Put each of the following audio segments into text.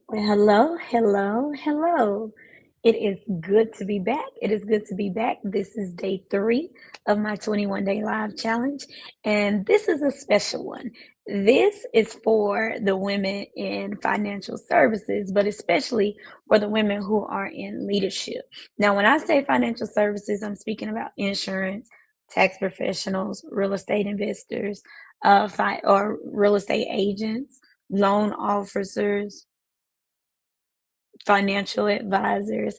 Well, hello, hello, hello. It is good to be back. It is good to be back. This is day 3 of my 21-day live challenge, and this is a special one. This is for the women in financial services, but especially for the women who are in leadership. Now, when I say financial services, I'm speaking about insurance, tax professionals, real estate investors, or real estate agents, loan officers, financial advisors,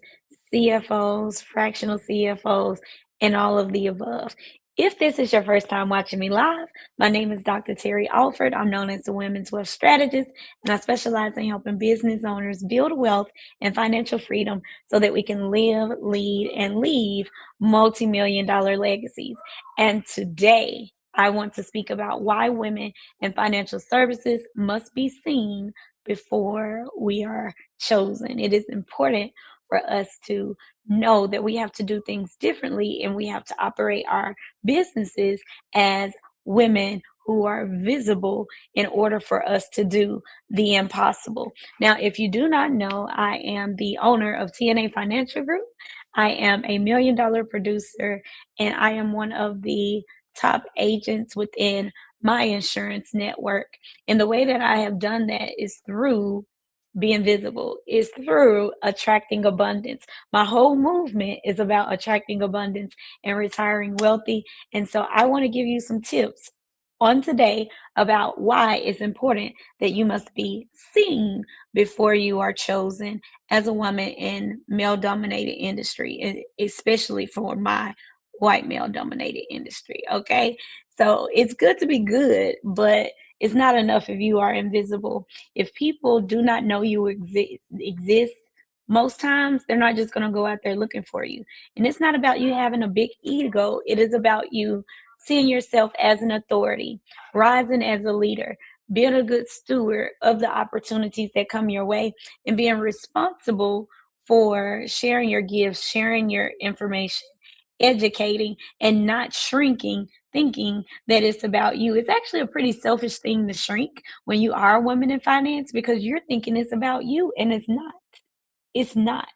CFOs, fractional CFOs, and all of the above. If this is your first time watching me live, my name is Dr. Terry Alford. I'm known as the Women's Wealth Strategist, and I specialize in helping business owners build wealth and financial freedom so that we can live, lead, and leave multi-million dollar legacies. And today, I want to speak about why women in financial services must be seen before we are chosen. It is important for us to know that we have to do things differently and we have to operate our businesses as women who are visible in order for us to do the impossible. Now, if you do not know, I am the owner of TNA Financial Group. I am a $1 million producer and I am one of the top agents within my insurance network. And the way that I have done that is through being visible, is through attracting abundance. My whole movement is about attracting abundance and retiring wealthy. And so I want to give you some tips on today about why it's important that you must be seen before you are chosen as a woman in male dominated industry, especially for my white male dominated industry. Okay. So it's good to be good, but it's not enough if you are invisible. If people do not know you exist, most times they're not just going to go out there looking for you. And it's not about you having a big ego, it is about you seeing yourself as an authority, rising as a leader, being a good steward of the opportunities that come your way, and being responsible for sharing your gifts, sharing your information, educating, and not shrinking, thinking that it's about you. It's actually a pretty selfish thing to shrink when you are a woman in finance because you're thinking it's about you and it's not. It's not.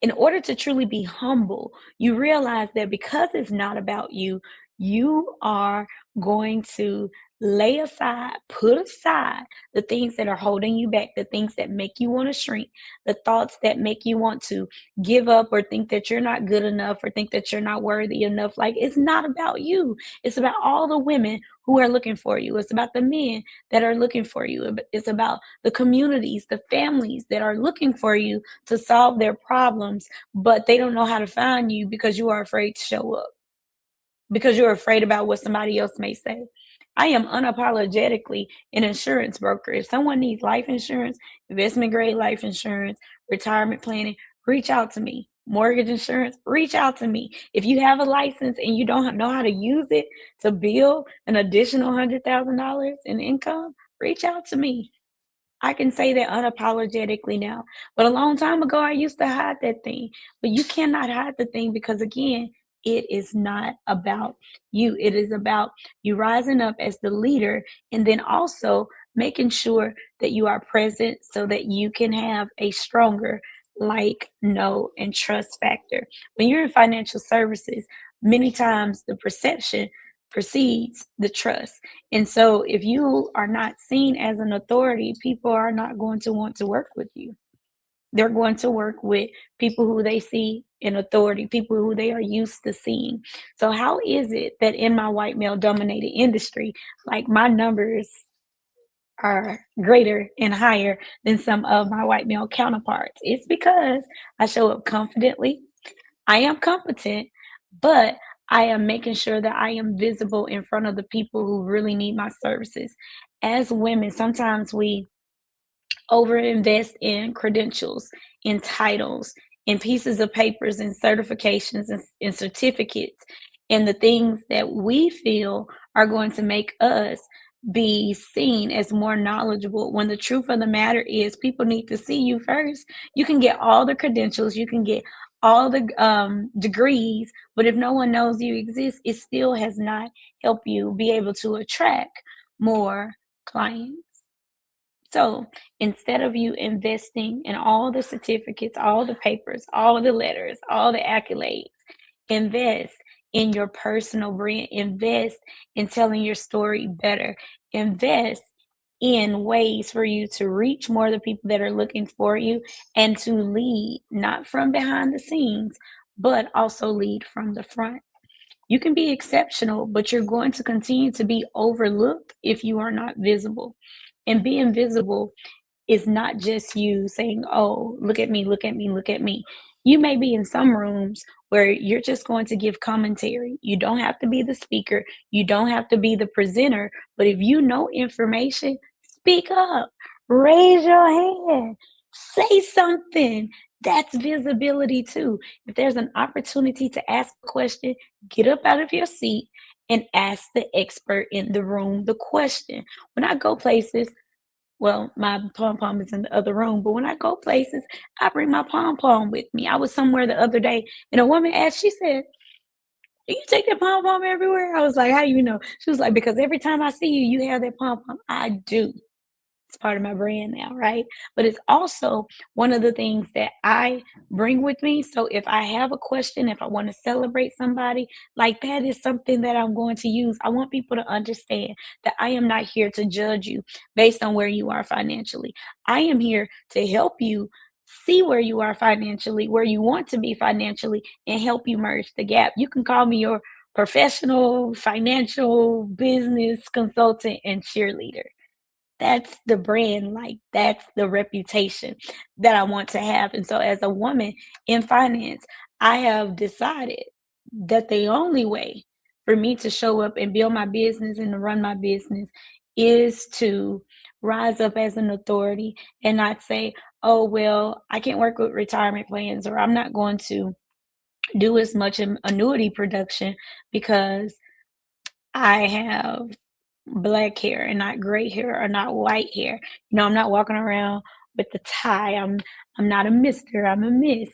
In order to truly be humble, you realize that because it's not about you, you are going to lay aside, put aside the things that are holding you back, the things that make you want to shrink, the thoughts that make you want to give up or think that you're not good enough or think that you're not worthy enough. Like, it's not about you, it's about all the women who are looking for you, it's about the men that are looking for you, it's about the communities, the families that are looking for you to solve their problems, but they don't know how to find you because you are afraid to show up, because you're afraid about what somebody else may say. I am unapologetically an insurance broker. If someone needs life insurance, investment grade life insurance, retirement planning, reach out to me. Mortgage insurance, reach out to me. If you have a license and you don't know how to use it to build an additional $100,000 in income, reach out to me. I can say that unapologetically now. But a long time ago, I used to hide that thing. But you cannot hide the thing because, again, it is not about you. It is about you rising up as the leader and then also making sure that you are present so that you can have a stronger like, know, and trust factor. When you're in financial services, many times the perception precedes the trust. And so if you are not seen as an authority, people are not going to want to work with you. They're going to work with people who they see in authority, people who they are used to seeing. So how is it that in my white male dominated industry, like my numbers are greater and higher than some of my white male counterparts? It's because I show up confidently. I am competent, but I am making sure that I am visible in front of the people who really need my services. As women, sometimes we overinvest in credentials, in titles, in pieces of papers, and certifications, and certificates, and the things that we feel are going to make us be seen as more knowledgeable, when the truth of the matter is people need to see you first. You can get all the credentials, you can get all the degrees, but if no one knows you exist, it still has not helped you be able to attract more clients. So instead of you investing in all the certificates, all the papers, all the letters, all the accolades, invest in your personal brand, invest in telling your story better, invest in ways for you to reach more of the people that are looking for you and to lead not from behind the scenes, but also lead from the front. You can be exceptional, but you're going to continue to be overlooked if you are not visible. And being visible is not just you saying, "Oh, look at me, look at me, look at me." You may be in some rooms where you're just going to give commentary. You don't have to be the speaker, you don't have to be the presenter, but if you know information, speak up, raise your hand, say something. That's visibility too. If there's an opportunity to ask a question, get up out of your seat and ask the expert in the room the question. When I go places, well, my pom pom is in the other room, but when I go places, I bring my pom pom with me. I was somewhere the other day and a woman asked, she said, "Do you take that pom pom everywhere?" I was like, "How you know?" She was like, "Because every time I see you, you have that pom pom." I do. It's part of my brand now, right? But it's also one of the things that I bring with me. So if I have a question, if I want to celebrate somebody, like that is something that I'm going to use. I want people to understand that I am not here to judge you based on where you are financially. I am here to help you see where you are financially, where you want to be financially, and help you merge the gap. You can call me your professional financial business consultant and cheerleader. That's the brand, like, that's the reputation that I want to have, and so as a woman in finance, I have decided that the only way for me to show up and build my business and to run my business is to rise up as an authority and not say, "Oh, well, I can't work with retirement plans," or "I'm not going to do as much in annuity production because I have black hair and not gray hair or not white hair. You know, I'm not walking around with the tie. I'm not a mister, I'm a miss.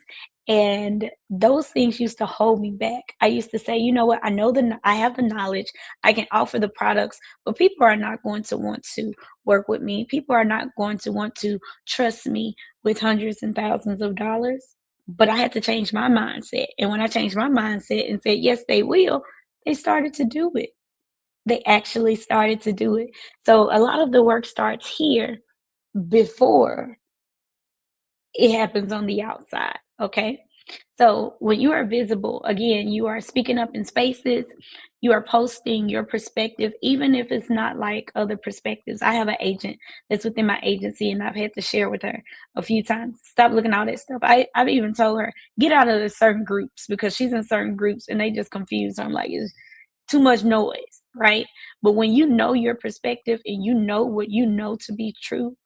And those things used to hold me back. I used to say, you know what, I have the knowledge, I can offer the products, but people are not going to want to work with me. People are not going to want to trust me with hundreds and thousands of dollars. But I had to change my mindset. And when I changed my mindset and said, yes, they will, they started to do it. They actually started to do it. So a lot of the work starts here before it happens on the outside, okay? So when you are visible, again, you are speaking up in spaces, you are posting your perspective, even if it's not like other perspectives. I have an agent that's within my agency, and I've had to share with her a few times. Stop looking at all that stuff. I've even told her, get out of the certain groups because she's in certain groups and they just confuse her. I'm like, it's too much noise, right? But when you know your perspective and you know what you know to be true,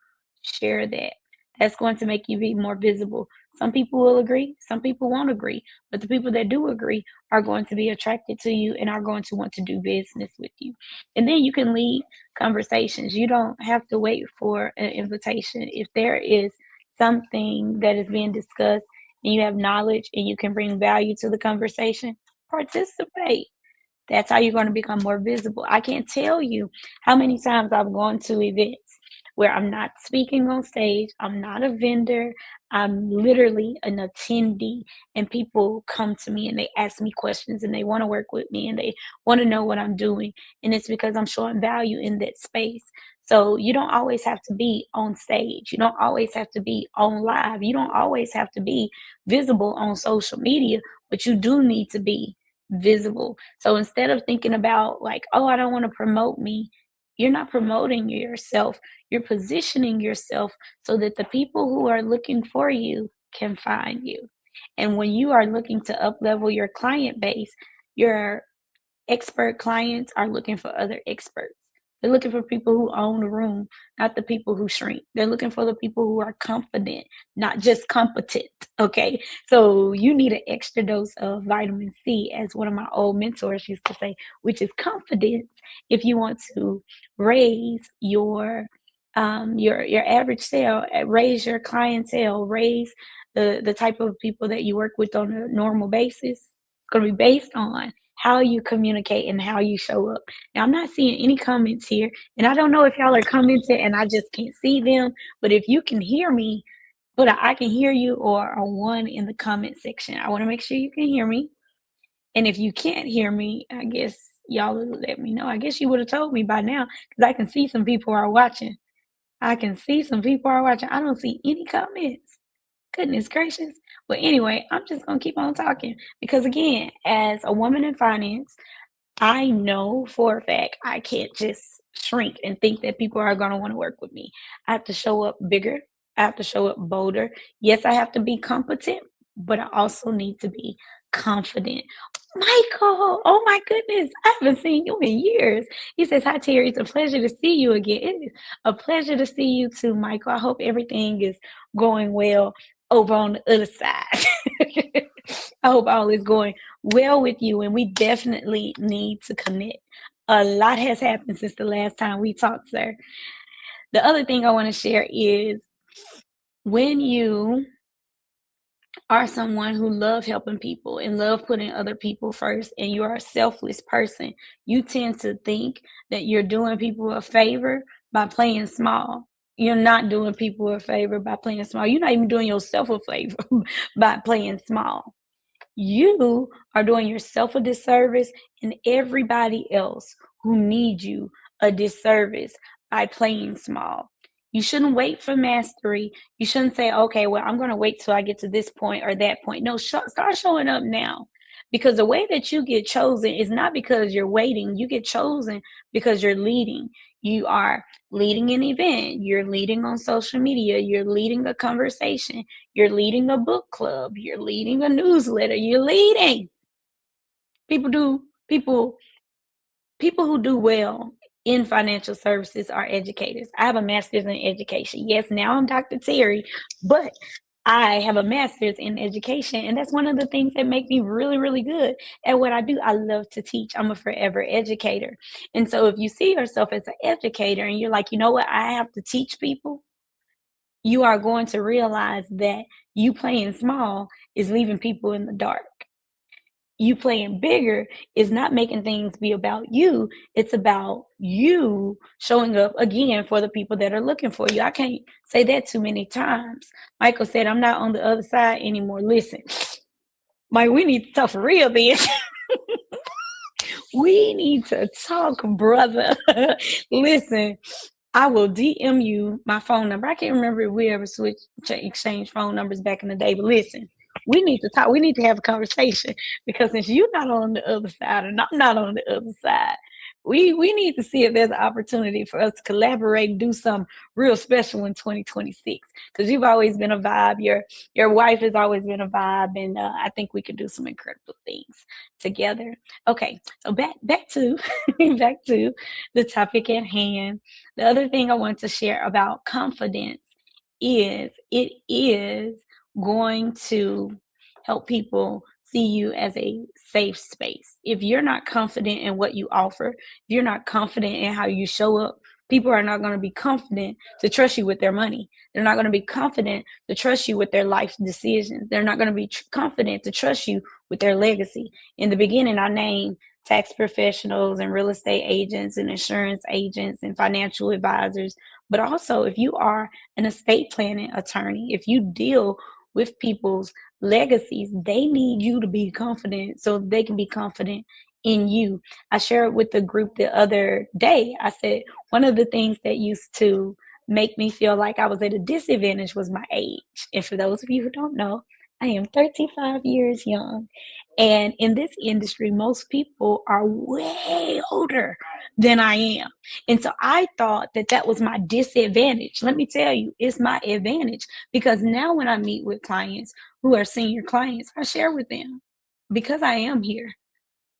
share that. That's going to make you be more visible. Some people will agree, some people won't agree, but the people that do agree are going to be attracted to you and are going to want to do business with you. And then you can lead conversations. You don't have to wait for an invitation. If there is something that is being discussed and you have knowledge and you can bring value to the conversation, participate. That's how you're going to become more visible. I can't tell you how many times I've gone to events where I'm not speaking on stage, I'm not a vendor, I'm literally an attendee, and people come to me and they ask me questions and they want to work with me and they want to know what I'm doing. And it's because I'm showing value in that space. So you don't always have to be on stage. You don't always have to be on live. You don't always have to be visible on social media, but you do need to be visible. So instead of thinking about like, oh, I don't want to promote me, you're not promoting yourself. You're positioning yourself so that the people who are looking for you can find you. And when you are looking to up level your client base, your expert clients are looking for other experts. They're looking for people who own the room, not the people who shrink. They're looking for the people who are confident, not just competent. Okay. So you need an extra dose of vitamin C, as one of my old mentors used to say, which is confidence if you want to raise your average sale, raise your clientele, raise the type of people that you work with on a normal basis. It's going to be based on how you communicate and how you show up. Now, I'm not seeing any comments here, and I don't know if y'all are commenting and I just can't see them, but if you can hear me, but I can hear you or a one in the comment section. I want to make sure you can hear me. And if you can't hear me, I guess y'all will let me know. I guess you would have told me by now because I can see some people are watching. I can see some people are watching. I don't see any comments. Goodness gracious. But anyway, I'm just going to keep on talking because, again, as a woman in finance, I know for a fact I can't just shrink and think that people are going to want to work with me. I have to show up bigger. I have to show up bolder. Yes, I have to be competent, but I also need to be confident. Michael, oh my goodness, I haven't seen you in years. He says, "Hi, Terry. It's a pleasure to see you again." It is a pleasure to see you too, Michael. I hope everything is going well over on the other side. I hope all is going well with you, and we definitely need to connect. A lot has happened since the last time we talked, sir. The other thing I want to share is when you are someone who love helping people and love putting other people first and you're a selfless person, you tend to think that you're doing people a favor by playing small. You're not doing people a favor by playing small. You're not even doing yourself a favor by playing small. You are doing yourself a disservice and everybody else who needs you a disservice by playing small. You shouldn't wait for mastery. You shouldn't say, okay, well, I'm going to wait till I get to this point or that point. No, start showing up now. Because the way that you get chosen is not because you're waiting. You get chosen because you're leading. You are leading an event. You're leading on social media. You're leading a conversation. You're leading a book club. You're leading a newsletter. You're leading. People do people people who do well in financial services are educators. I have a master's in education. Yes, now I'm Dr. Terry, but I have a master's in education, and that's one of the things that make me really, really good at what I do. I love to teach. I'm a forever educator. And so if you see yourself as an educator and you're like, you know what, I have to teach people, you are going to realize that you playing small is leaving people in the dark. You playing bigger is not making things be about you. It's about you showing up again for the people that are looking for you. I can't say that too many times. Michael said, I'm not on the other side anymore. Listen, Mike, we need to talk for real then. We need to talk, brother. Listen, I will DM you my phone number. I can't remember if we ever exchange phone numbers back in the day, but listen, we need to talk. We need to have a conversation because since you're not on the other side and I'm not on the other side, we need to see if there's an opportunity for us to collaborate and do something real special in 2026. Because you've always been a vibe. Your wife has always been a vibe, and I think we could do some incredible things together. Okay, so back to back to the topic at hand. The other thing I want to share about confidence is it is going to help people see you as a safe space. If you're not confident in what you offer, if you're not confident in how you show up, people are not going to be confident to trust you with their money. They're not going to be confident to trust you with their life decisions. They're not going to be confident to trust you with their legacy. In the beginning, I named tax professionals and real estate agents and insurance agents and financial advisors. But also, if you are an estate planning attorney, if you deal with people's legacies, they need you to be confident so they can be confident in you. I shared with the group the other day. I said, one of the things that used to make me feel like I was at a disadvantage was my age. And for those of you who don't know, I am 35 years young. And in this industry, most people are way older than I am. And so I thought that that was my disadvantage. Let me tell you, it's my advantage because now when I meet with clients who are senior clients, I share with them because I am here.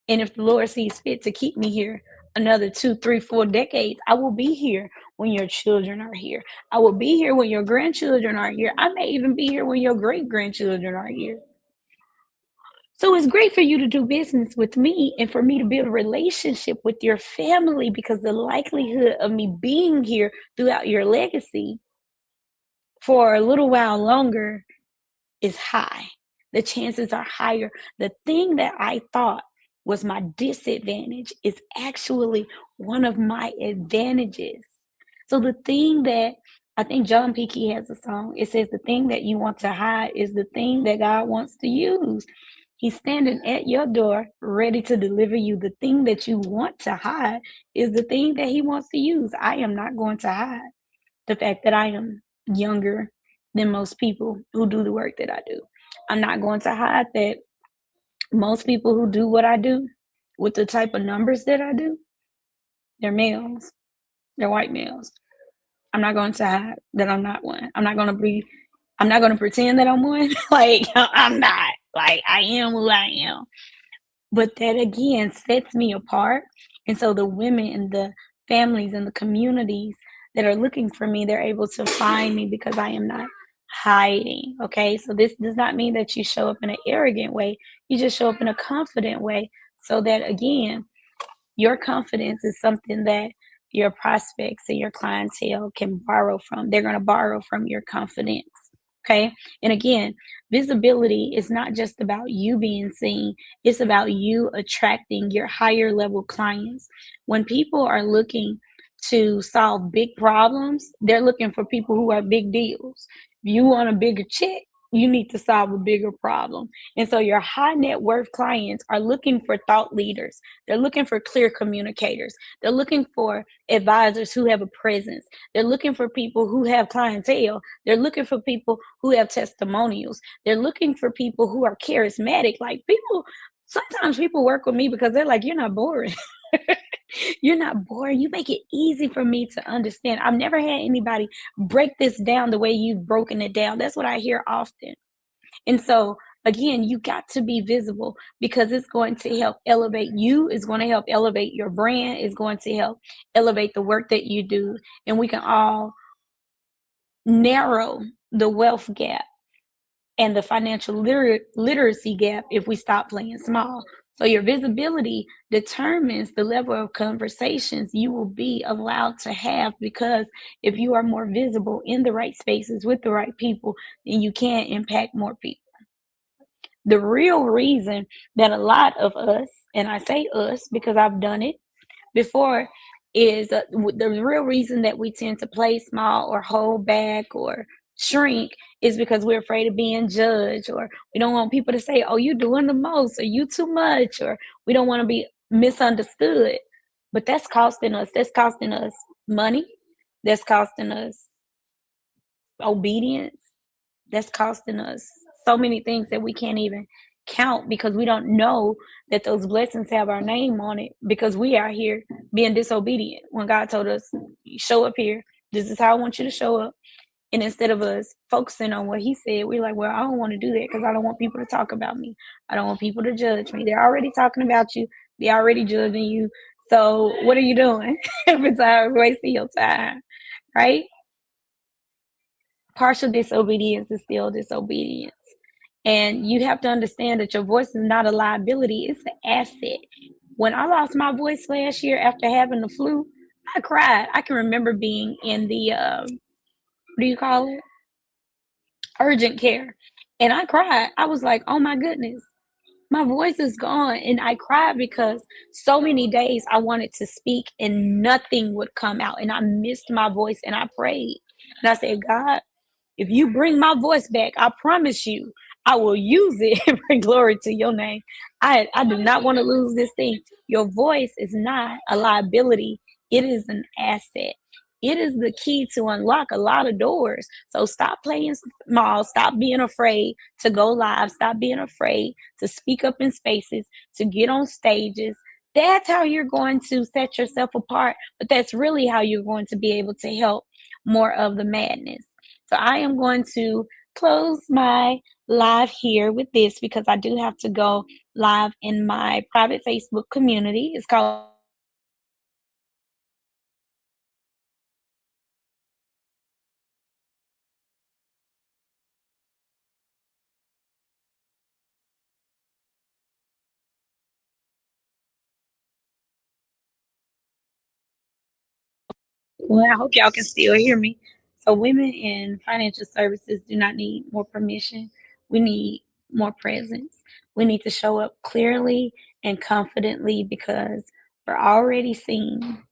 And if the Lord sees fit to keep me here another 2, 3, 4 decades, I will be here when your children are here. I will be here when your grandchildren are here. I may even be here when your great grandchildren are here. So it's great for you to do business with me and for me to build a relationship with your family because the likelihood of me being here throughout your legacy for a little while longer is high. The chances are higher. The thing that I thought was my disadvantage is actually one of my advantages. So the thing that I think John P. Key has a song. It says, "The thing that you want to hide is the thing that God wants to use." He's standing at your door, ready to deliver you. The thing that you want to hide is the thing that He wants to use. I am not going to hide the fact that I am younger than most people who do the work that I do. I'm not going to hide that most people who do what I do with the type of numbers that I do, they're males, they're white males. I'm not going to hide that I'm not one. I'm not going to pretend that I'm one. Like, I'm not. Like, I am who I am. But that again sets me apart. And so the women and the families and the communities that are looking for me, they're able to find me because I am not hiding. Okay. So this does not mean that you show up in an arrogant way. You just show up in a confident way so that again, your confidence is something that your prospects and your clientele can borrow from. They're going to borrow from your confidence. Okay. And again, visibility is not just about you being seen, it's about you attracting your higher level clients. When people are looking to solve big problems, they're looking for people who are big deals. If you want a bigger check, you need to solve a bigger problem. And so your high net worth clients are looking for thought leaders. They're looking for clear communicators. They're looking for advisors who have a presence. They're looking for people who have clientele. They're looking for people who have testimonials. They're looking for people who are charismatic. Like people, sometimes people work with me because they're like, "You're not boring." You're not boring. You make it easy for me to understand. I've never had anybody break this down the way you've broken it down. That's what I hear often. And so, again, you got to be visible because it's going to help elevate you, it's going to help elevate your brand, it's going to help elevate the work that you do. And we can all narrow the wealth gap and the financial literacy gap if we stop playing small. So, your visibility determines the level of conversations you will be allowed to have because if you are more visible in the right spaces with the right people, then you can impact more people. The real reason that a lot of us, and I say us because I've done it before, is the real reason that we tend to play small or hold back or shrink is because we're afraid of being judged, or we don't want people to say, "Oh, you're doing the most," or "You too much," or we don't want to be misunderstood. But that's costing us. That's costing us money. That's costing us obedience. That's costing us so many things that we can't even count because we don't know that those blessings have our name on it because we are here being disobedient when God told us, "Show up here. This is how I want you to show up." And instead of us focusing on what He said, we're like, "Well, I don't want to do that because I don't want people to talk about me. I don't want people to judge me. They're already talking about you, they're already judging you. So, what are you doing?" Besides wasting your time, right? Partial disobedience is still disobedience. And you have to understand that your voice is not a liability, it's an asset. When I lost my voice last year after having the flu, I cried. I can remember being in the, what do you call it? Urgent care. And I cried. I was like, "Oh my goodness, my voice is gone." And I cried because so many days I wanted to speak and nothing would come out. And I missed my voice and I prayed. And I said, "God, if you bring my voice back, I promise you, I will use it and bring glory to your name." I do not want to lose this thing. Your voice is not a liability, it is an asset. It is the key to unlock a lot of doors. So stop playing small, stop being afraid to go live, stop being afraid to speak up in spaces, to get on stages. That's how you're going to set yourself apart, but that's really how you're going to be able to help more of the madness. So I am going to close my live here with this because I do have to go live in my private Facebook community. It's called Well, I hope y'all can still hear me. So, women in financial services do not need more permission. We need more presence. We need to show up clearly and confidently because we're already seen.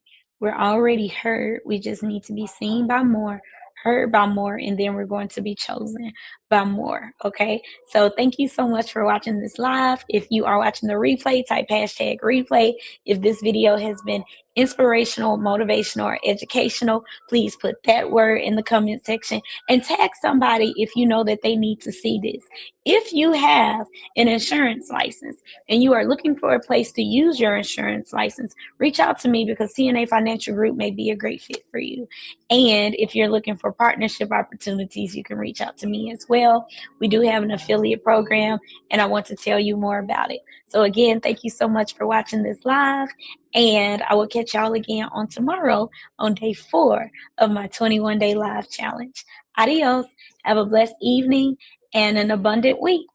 We're already heard. We just need to be seen by more, heard by more, and then we're going to be chosen by more. Okay. So thank you so much for watching this live. If you are watching the replay, type hashtag replay. If this video has been inspirational, motivational, or educational, please put that word in the comment section and tag somebody if you know that they need to see this. If you have an insurance license and you are looking for a place to use your insurance license, reach out to me because TNA Financial Group may be a great fit for you. And if you're looking for partnership opportunities, you can reach out to me as well. We do have an affiliate program, and I want to tell you more about it. So, again, thank you so much for watching this live, and I will catch y'all again on tomorrow on day 4 of my 21-day live challenge. Adios. Have a blessed evening and an abundant week.